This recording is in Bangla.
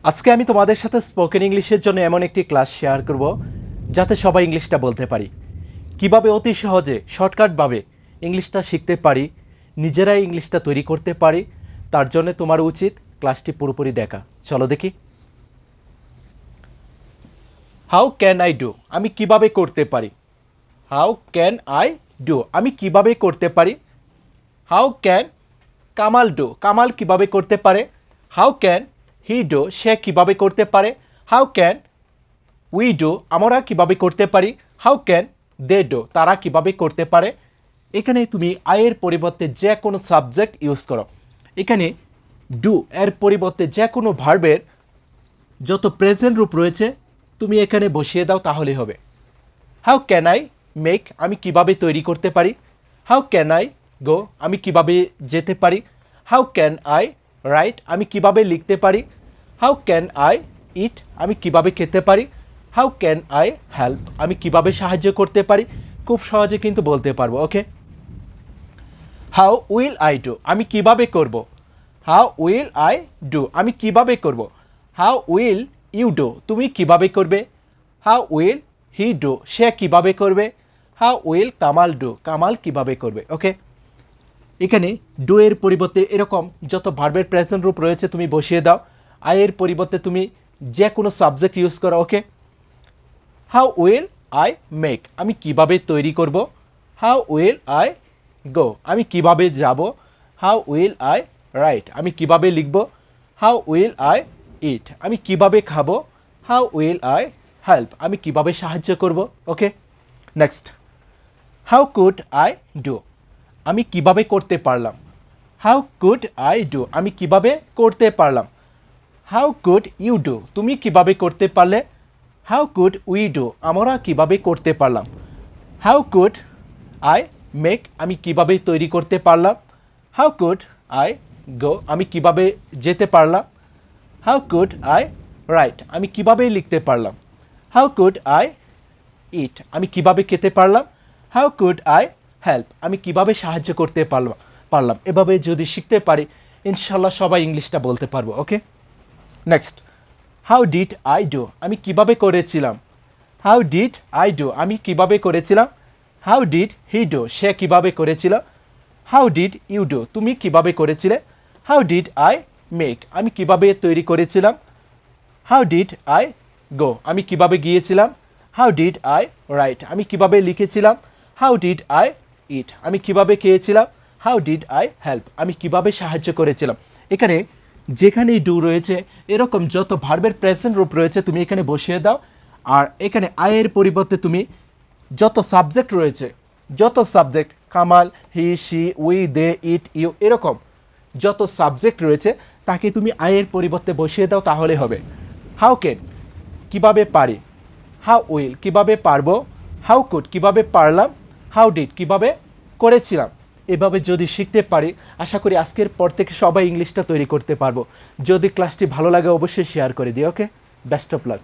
আজকে আমি তোমাদের সাথে স্পোকেন ইংলিশের জন্য এমন একটি ক্লাস শেয়ার করব যাতে সবাই ইংলিশটা বলতে পারি। কিভাবে অতি সহজে শর্টকাটভাবে ইংলিশটা শিখতে পারি, নিজেরাই ইংলিশটা তৈরি করতে পারি, তার জন্য তোমার উচিত ক্লাসটি পুরোপুরি দেখা। চলো দেখি। হাউ ক্যান আই ডু, আমি কিভাবে করতে পারি। হাউ ক্যান আই ডু, আমি কিভাবে করতে পারি। How can Kamal do, Kamal কিভাবে করতে পারে। হাউ ক্যান হি ডু, সে কিভাবে করতে পারে। হাউ ক্যান উই ডু, আমরা কিভাবে করতে পারি। হাউ ক্যান দে ডু, তারা কিভাবে করতে পারে। এখানে তুমি আয়ের পরিবর্তে যে কোনো সাবজেক্ট ইউজ করো। এখানে ডু এর পরিবর্তে যে কোনো ভার্বের যত প্রেজেন্ট রূপ রয়েছে তুমি এখানে বসিয়ে দাও, তাহলে হবে। হাউ ক্যান আই মেক, আমি কিভাবে তৈরি করতে পারি। হাউ ক্যান আই গো, আমি কিভাবে যেতে পারি। হাউ ক্যান আই রাইট, আমি কিভাবে লিখতে পারি। হাউ ক্যান আই ইট, আমি কিভাবে খেতে পারি। হাউ ক্যান আই হেল্প, আমি কিভাবে সাহায্য করতে পারি। খুব সহজে কিন্তু বলতে পারবো। ওকে। হাউ উইল আই ডু, আমি কিভাবে করব। হাউ উইল আই ডু, আমি কিভাবে করব। হাউ উইল ইউ ডু, তুমি কিভাবে করবে। হাউ উইল হি ডু, সে কিভাবে করবে। How will Kamal do, Kamal কিভাবে করবে। ওকে। এখানে ডু এর পরিবর্তে এরকম যত ভার্বের প্রেজেন্ট রূপ রয়েছে তুমি বসিয়ে দাও। আয়ের পরিবর্তে তুমি যে কোনো সাবজেক্ট ইউজ করো। ওকে। হাউ উইল আই মেক, আমি কিভাবে তৈরি করব। হাউ উইল আই গো, আমি কিভাবে যাব। হাউ উইল আই রাইট, আমি কিভাবে লিখব। হাউ উইল আই ইট, আমি কিভাবে খাবো। হাউ উইল আই হেল্প, আমি কিভাবে সাহায্য করব। Okay. Next, how could I do, আমি কিভাবে করতে পারলাম। হাউ কুড আই ডু, আমি কিভাবে করতে পারলাম। হাউ কুড ইউ ডু, তুমি কিভাবে করতে পারলে। হাউ কুড উই ডু, আমরা কিভাবে করতে পারলাম। হাউ কুড আই মেক, আমি কিভাবে তৈরি করতে পারলাম। হাউ কুড আই গো, আমি কিভাবে যেতে পারলাম। হাউ কুড আই রাইট, আমি কিভাবে লিখতে পারলাম। হাউ কুড আই ইট, আমি কিভাবে খেতে পারলাম। হাউ কুড আই হেল্প, আমি কিভাবে সাহায্য করতে পারলাম। এভাবে যদি শিখতে পারি ইনশাল্লাহ সবাই ইংলিশটা বলতে পারবো। Okay. Next, how did I do, আমি কিভাবে করেছিলাম। হাউ ডিড আই ডু, আমি কিভাবে করেছিলাম। হাউ ডিড হি ডু, সে কিভাবে করেছিল। হাউ ডিড ইউ ডু, তুমি কিভাবে করেছিলে। হাউ ডিড আই মেক, আমি কিভাবে তৈরি করেছিলাম। হাউ ডিড আই গো, আমি কিভাবে গিয়েছিলাম। হাউ ডিড আই রাইট, আমি কিভাবে লিখেছিলাম। হাউ ডিড আই ইট, আমি কিভাবে খেয়েছিলাম। হাউ ডিড আই হেল্প, আমি কিভাবে সাহায্য করেছিলাম। এখানে যেখানেই ডু রয়েছে এরকম যত ভার্বের প্রেজেন্ট রূপ রয়েছে তুমি এখানে বসিয়ে দাও। আর এখানে আয়ের পরিবর্তে তুমি যত সাবজেক্ট রয়েছে, যত সাবজেক্ট কামাল, he, she, we, they, it, you, এরকম যত সাবজেক্ট রয়েছে তাকে তুমি আয়ের পরিবর্তে বসিয়ে দাও, তাহলে হবে। হাউ ক্যান, কিভাবে পারি। হাউ উইল, কিভাবে পারবো। হাউ কুড, কিভাবে পারলাম। হাউ ডিড, কিভাবে করেছিলাম। এভাবে যদি শিখতে পারি আশা করি আজকের পর থেকে সবাই ইংলিশটা তৈরি করতে পারবো। যদি ক্লাসটি ভালো লাগে অবশ্যই শেয়ার করে দিও। ওকে। Best of lakh.